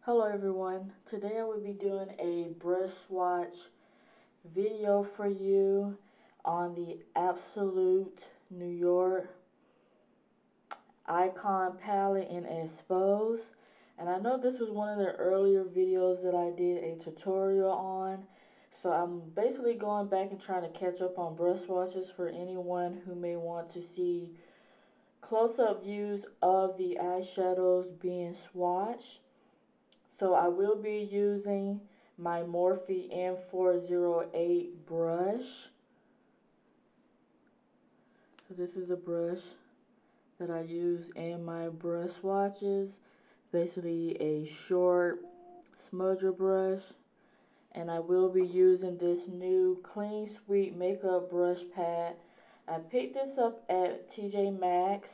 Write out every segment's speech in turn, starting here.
Hello everyone, today I will be doing a brush swatch video for you on the Absolute New York Icon palette in Expose. And I know this was one of the earlier videos that I did a tutorial on, so I'm basically going back and trying to catch up on brush swatches for anyone who may want to see close-up views of the eyeshadows being swatched. So I will be using my Morphe M408 brush. So this is a brush that I use in my brush swatches. Basically a short smudger brush. And I will be using this new Clean Sweep makeup brush pad. I picked this up at TJ Maxx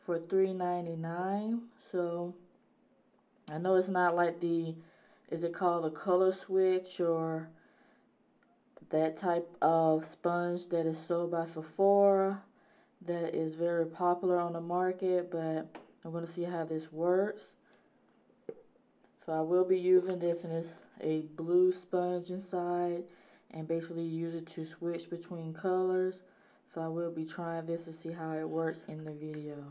for $3.99. So I know it's not like is it called a color switch or that type of sponge that is sold by Sephora that is very popular on the market, but I'm going to see how this works. So I will be using this, and it's a blue sponge inside, and basically use it to switch between colors. So I will be trying this to see how it works in the video.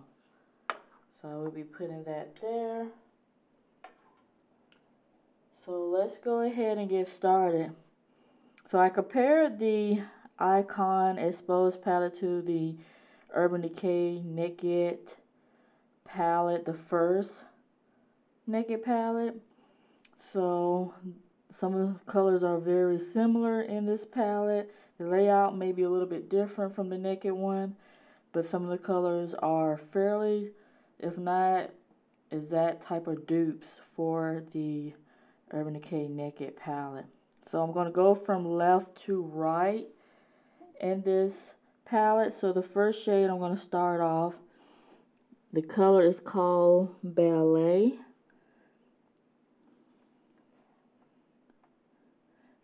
So I will be putting that there. So let's go ahead and get started. So I compared the Icon Exposed palette to the Urban Decay Naked palette, the first Naked palette. So some of the colors are very similar in this palette. The layout may be a little bit different from the Naked one, but some of the colors are fairly, if not exact type of dupes for the Urban Decay Naked palette. So I'm going to go from left to right in this palette. So the first shade I'm going to start off, the color is called Ballet.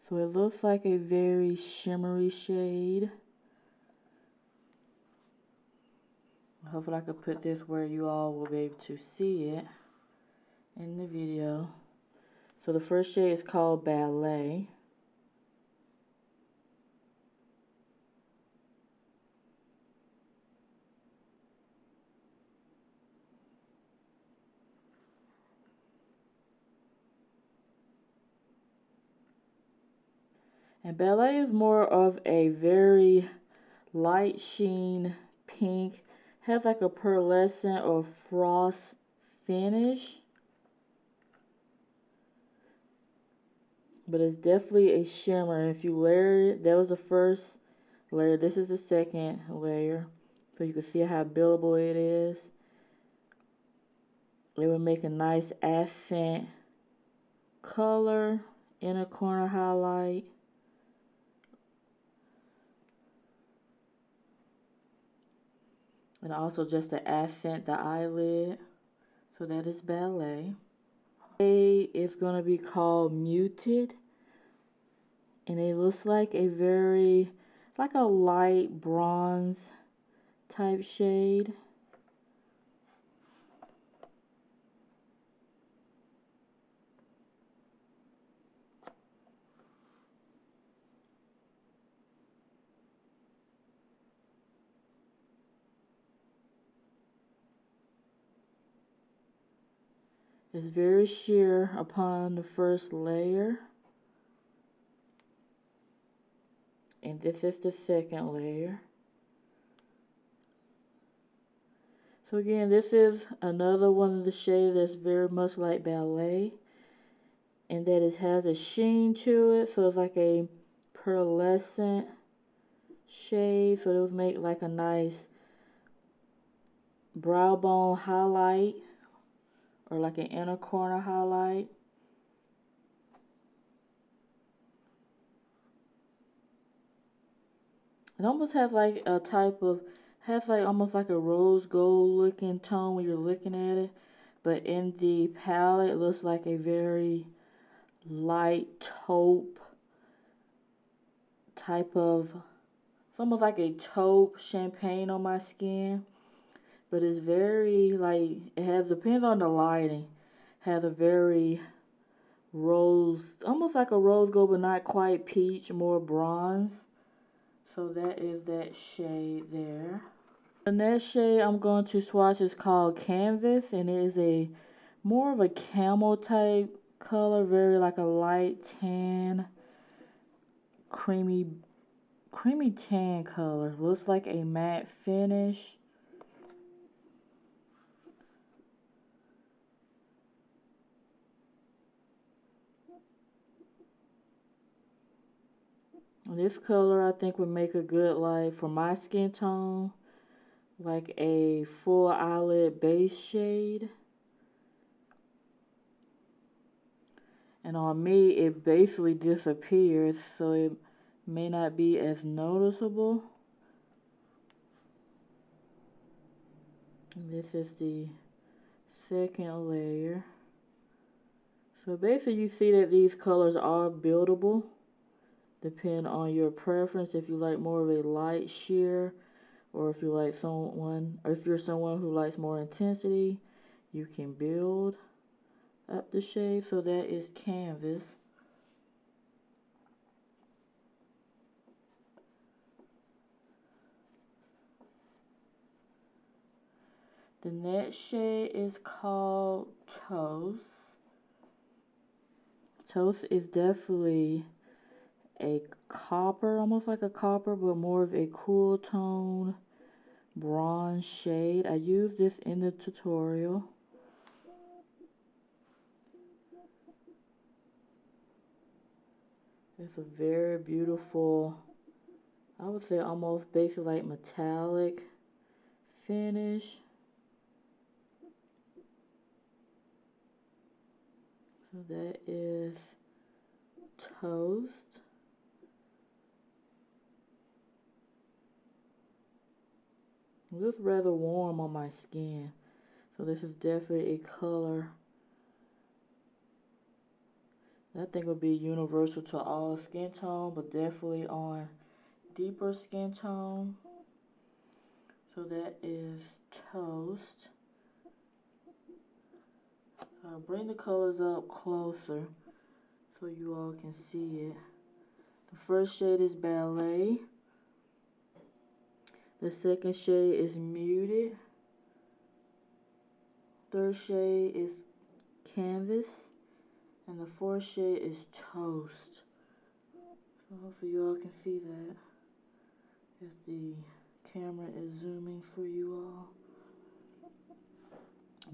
So it looks like a very shimmery shade. Hopefully I can put this where you all will be able to see it in the video. So the first shade is called Ballet. And Ballet is more of a very light sheen pink. Has like a pearlescent or frost finish. But it's definitely a shimmer. If you layer it, that was the first layer. This is the second layer. So you can see how buildable it is. It will make a nice accent color, inner corner highlight. And also just to accent the eyelid. So that is Ballet. It's going to be called Muted. And it looks like a like a light bronze type shade. It's very sheer upon the first layer. And this is the second layer. So again, this is another one of the shades that's very much like Ballet. And that it has a sheen to it. So it's like a pearlescent shade. So it'll make like a nice brow bone highlight. Or like an inner corner highlight. It almost has like a type of, almost like a rose gold looking tone when you're looking at it. But in the palette, it looks like a very light taupe type of, it's almost like a taupe champagne on my skin. But it's very like, depends on the lighting. has a very rose, almost like a rose gold, but not quite peach, more bronze. So that is that shade there. The next shade I'm going to swatch is called Canvas, and it is a more of a camel type color, very like a light tan, creamy tan color. Looks like a matte finish. This color I think would make a good, like, for my skin tone, like a full eyelid base shade. And on me, it basically disappears, so it may not be as noticeable. And this is the second layer. So basically you see that these colors are buildable, depending on your preference. If you like more of a light sheer, or if you like someone, or if you're someone who likes more intensity, you can build up the shade. So that is Canvas. The next shade is called Toast. Toast is definitely a copper, almost like a copper, but more of a cool tone bronze shade. I used this in the tutorial. It's a very beautiful, I would say almost basically like metallic finish. So that is Toast. It looks rather warm on my skin, so this is definitely a color that I think will be universal to all skin tone, but definitely on deeper skin tone. So that is Toast. I'll bring the colors up closer so you all can see it. The first shade is Ballet. The second shade is Muted. Third shade is Canvas. And the fourth shade is Toast. So hopefully you all can see that if the camera is zooming for you all.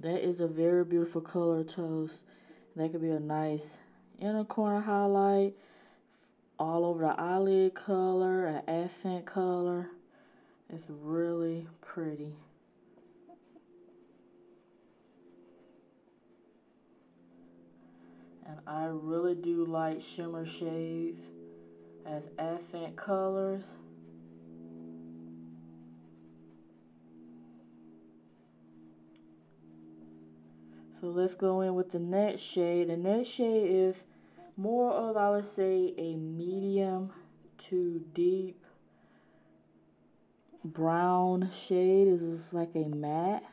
That is a very beautiful color, Toast. That could be a nice inner corner highlight, all over the eyelid color, an accent color. It's really pretty. And I really do like shimmer shades as accent colors. So let's go in with the next shade. The next shade is more of, I would say, a medium to deep brown shade. This is like a matte.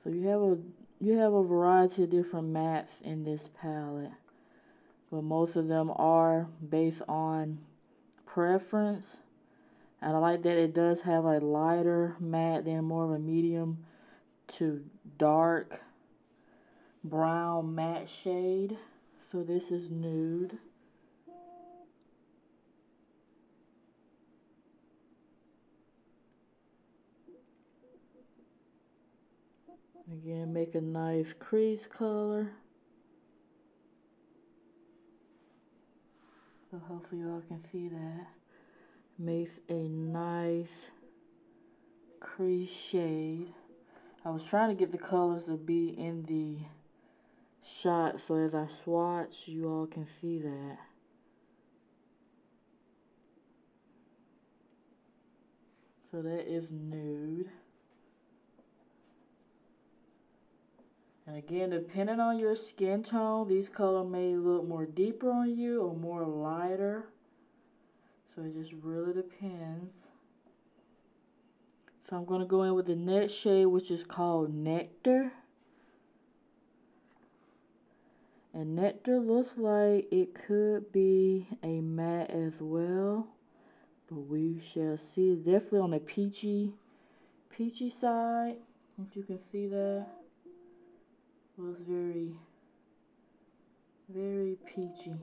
So you have a variety of different mattes in this palette, but most of them are based on preference. And I like that it does have a lighter matte, then more of a medium to dark brown matte shade. So this is Nude. Again, make a nice crease color. So hopefully you all can see that. Makes a nice crease shade. I was trying to get the colors to be in the shot so as I swatch, you all can see that. So that is Nude. And again, depending on your skin tone, these colors may look more deeper on you or more lighter. So it just really depends. So I'm going to go in with the next shade, which is called Nectar. And Nectar looks like it could be a matte as well, but we shall see. It's definitely on the peachy side. If you can see that, looks very, very peachy.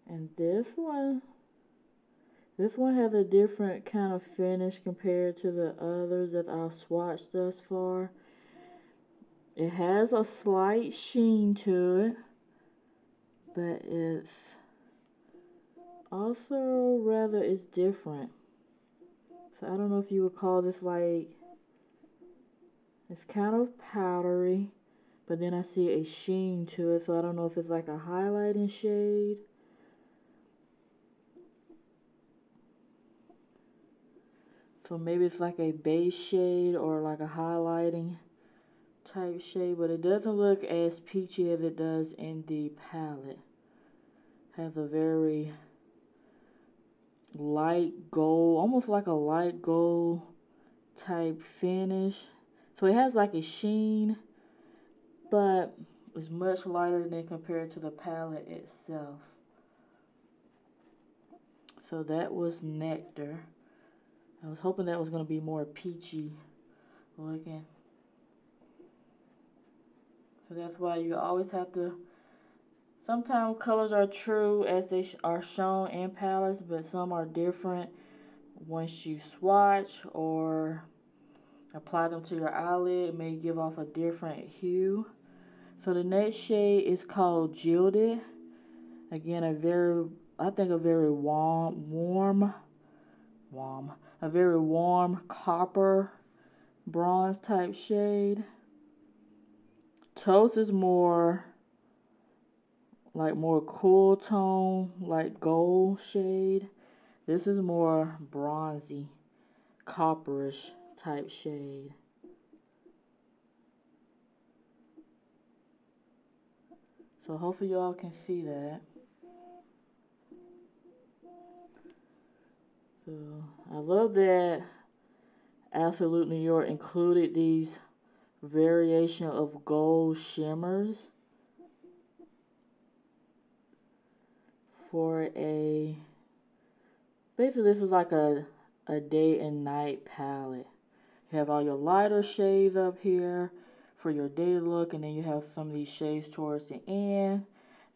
And this one has a different kind of finish compared to the others that I've swatched thus far. It has a slight sheen to it, but it's also it's different. So I don't know if you would call this like, it's kind of powdery, but then I see a sheen to it, so I don't know if it's like a highlighting shade. So maybe it's like a base shade or like a highlighting type shade, but it doesn't look as peachy as it does in the palette. Has a very light gold, almost like a light gold type finish. So it has like a sheen, but it's much lighter than compared to the palette itself. So that was Nectar. I was hoping that was going to be more peachy looking. So that's why you always have to, sometimes colors are true as they are shown in palettes, but some are different once you swatch or apply them to your eyelid. It may give off a different hue. So the next shade is called Gilded. Again, a very warm copper bronze type shade. Taupe is more cool tone, like gold shade. This is more bronzy, copperish type shade. So hopefully y'all can see that. So I love that Absolute New York included these variation of gold shimmers for basically this is like a day and night palette. You have all your lighter shades up here for your day look, and then you have some of these shades towards the end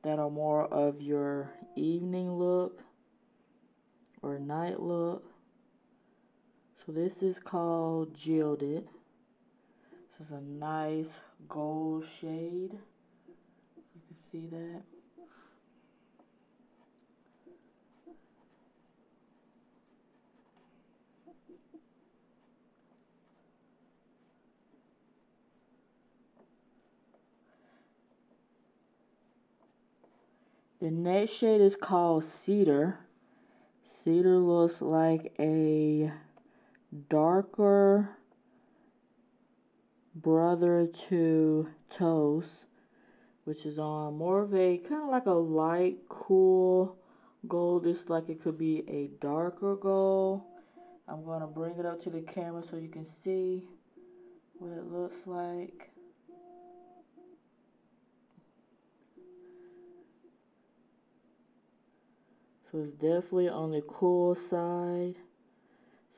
that are more of your evening look or night look. So this is called Gilded. This is a nice gold shade. You can see that. The next shade is called Cedar. Cedar looks like a darker brother to Toast, which is on more of a kind of like a light, cool gold. This like it could be a darker gold. I'm going to bring it up to the camera so you can see what it looks like. So it's definitely on the cool side.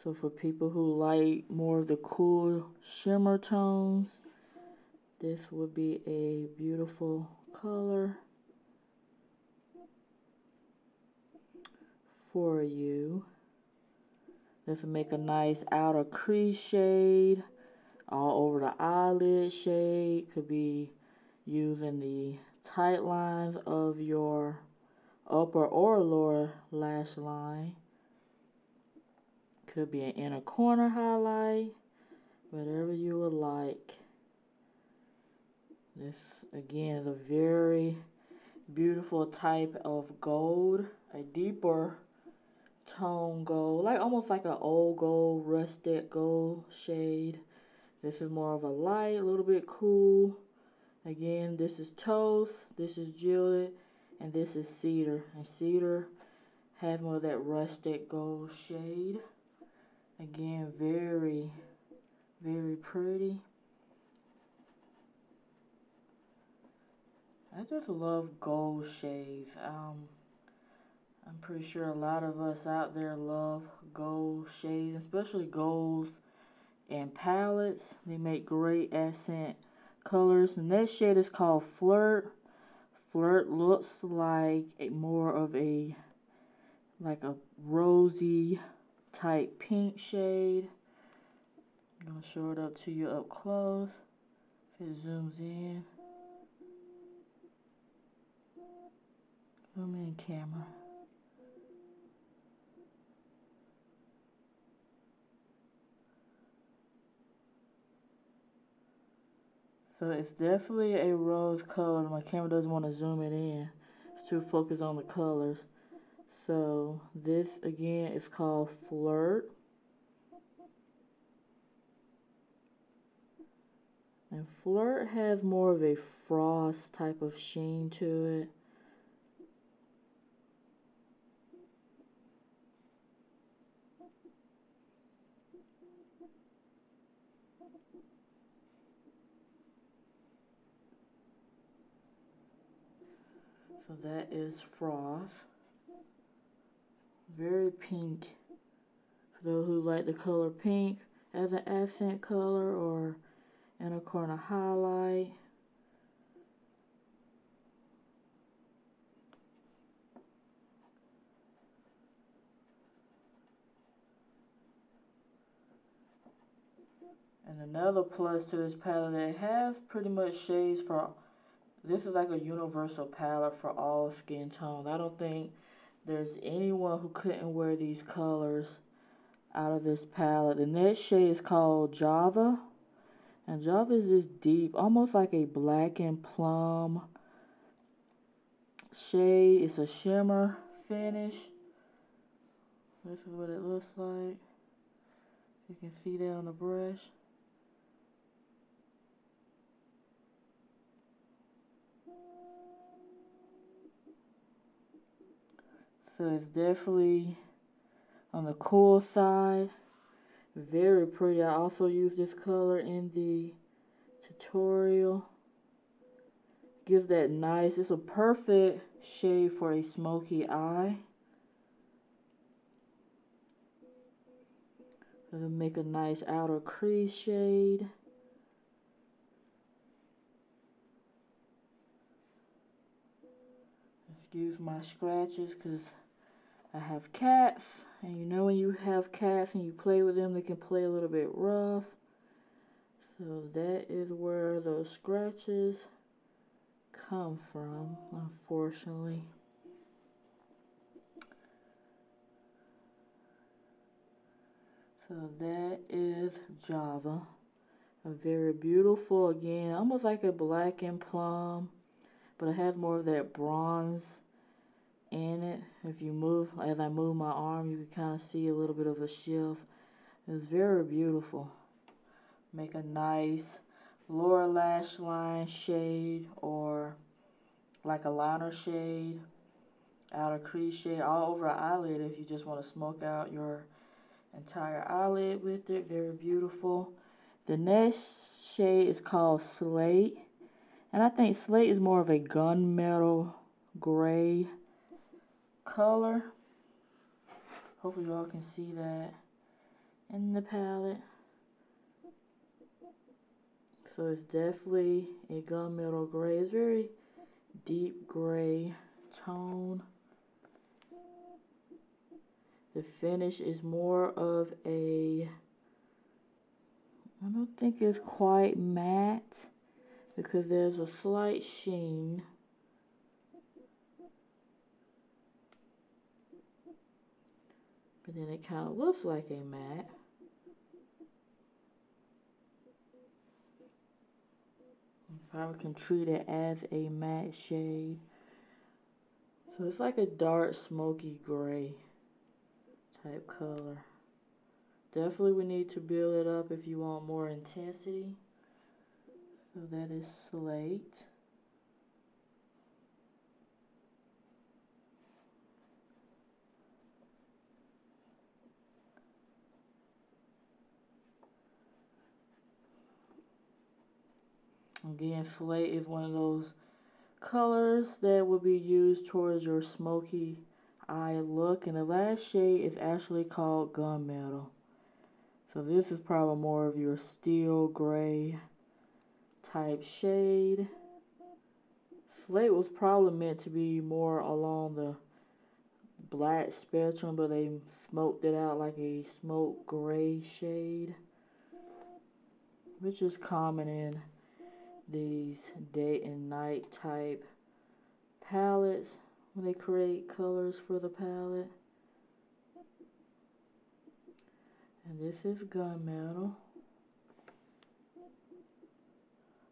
So for people who like more of the cool shimmer tones, this would be a beautiful color for you. This will make a nice outer crease shade, all over the eyelid shade. Could be using the tight lines of your upper or lower lash line. Could be an inner corner highlight, whatever you would like. This again is a very beautiful type of gold, a deeper tone gold, like almost like an old gold, rusted gold shade. This is more of a light, a little bit cool. Again, this is Toast, this is Gilded, and this is Cedar. And Cedar has more of that rustic gold shade. Again, very, very pretty. I just love gold shades. I'm pretty sure a lot of us out there love gold shades, especially golds and palettes. They make great accent colors. The next shade is called Flirt. Flirt looks like more of a rosy type pink shade. I'm gonna show it up to you up close. If it zooms in. Zoom in, camera. So it's definitely a rose color. My camera doesn't want to zoom it in. It's too focused on the colors. So this again is called Flirt. And Flirt has more of a frost type of sheen to it. So that is Frost. Very pink. For those who like the color pink as an accent color or inner corner highlight. And another plus to this palette, it has pretty much shades for, this is like a universal palette for all skin tones. I don't think there's anyone who couldn't wear these colors out of this palette. The next shade is called Java. And Java is this deep, almost like a black and plum shade. It's a shimmer finish. This is what it looks like. You can see that on the brush. So it's definitely on the cool side. Very pretty. I also use this color in the tutorial. Gives that nice, it's a perfect shade for a smoky eye. It'll make a nice outer crease shade. Excuse my scratches because I have cats. And you know when you have cats and you play with them, they can play a little bit rough. So that is where those scratches come from, unfortunately. So that is Java. A very beautiful, again, almost like a black and plum, but it has more of that bronze in it. If you move, as I move my arm, you can kind of see a little bit of a shift. It's very beautiful. Make a nice lower lash line shade or like a liner shade, outer crease shade, all over an eyelid if you just want to smoke out your entire eyelid with it. Very beautiful. The next shade is called Slate. And I think Slate is more of a gunmetal gray color. Hopefully y'all can see that in the palette. So it's definitely a gunmetal gray. It's very deep gray tone. The finish is more of a, I don't think it's quite matte because there's a slight sheen. But then it kind of looks like a matte. If I can treat it as a matte shade. So it's like a dark smoky gray type color. definitely we need to build it up if you want more intensity. So that is Slate. Again, Slate is one of those colors that will be used towards your smoky eye look. And the last shade is actually called Gunmetal. So this is probably more of your steel gray type shade. Slate was probably meant to be more along the black spectrum, but they smoked it out like a smoke gray shade, which is common in these day and night type palettes when they create colors for the palette. And this is Gunmetal.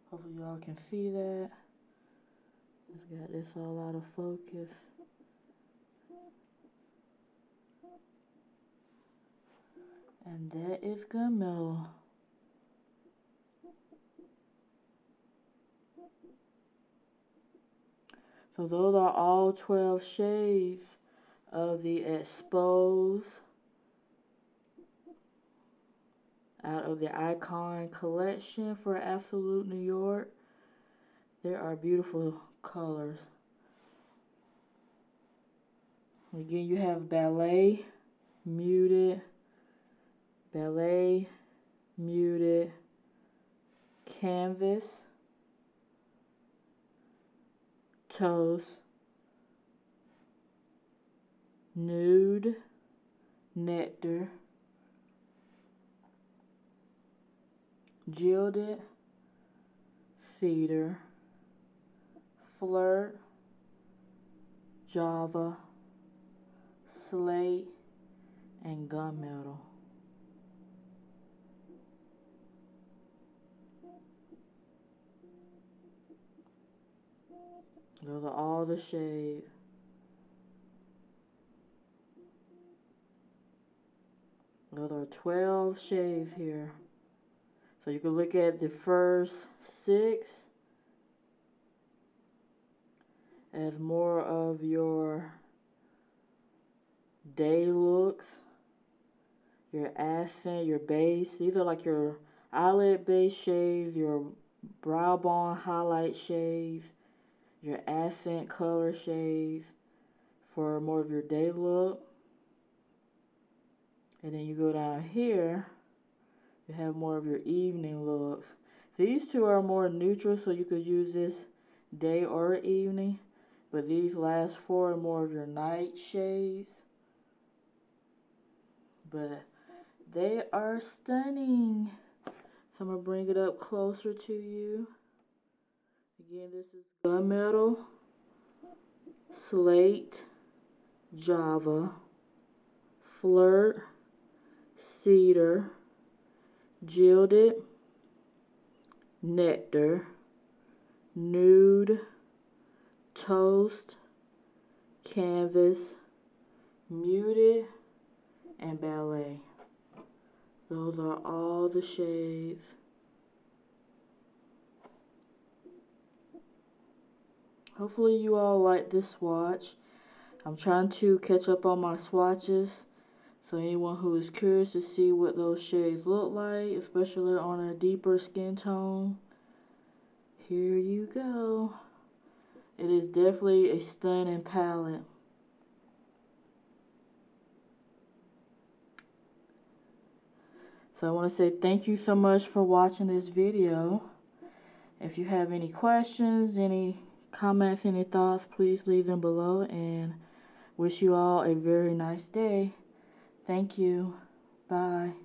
Hopefully y'all can see that. Just got this all out of focus. And that is Gunmetal. So those are all 12 shades of the Expose out of the Icon collection for Absolute New York. There are beautiful colors. Again, you have Ballet, Muted, Ballet, Muted, Canvas, Toast, Nude, Nectar, Gilded, Cedar, Flirt, Java, Slate, and Gunmetal. Those are all the shades. Those are 12 shades here. So you can look at the first 6 as more of your day looks, your accent, your base. These are like your eyelid base shades, your brow bone highlight shades, your accent color shades for more of your day look. And then you go down here, you have more of your evening looks. These two are more neutral, so you could use this day or evening. But these last 4 are more of your night shades. But they are stunning. So I'm going to bring it up closer to you. Again, this is Gunmetal, Slate, Java, Flirt, Cedar, Gilded, Nectar, Nude, Toast, Canvas, Muted, and Ballet. Those are all the shades. Hopefully you all like this swatch. I'm trying to catch up on my swatches. So anyone who is curious to see what those shades look like, especially on a deeper skin tone, here you go. It is definitely a stunning palette. So I want to say thank you so much for watching this video. If you have any questions, any comments, any thoughts, please leave them below, and wish you all a very nice day. Thank you. Bye.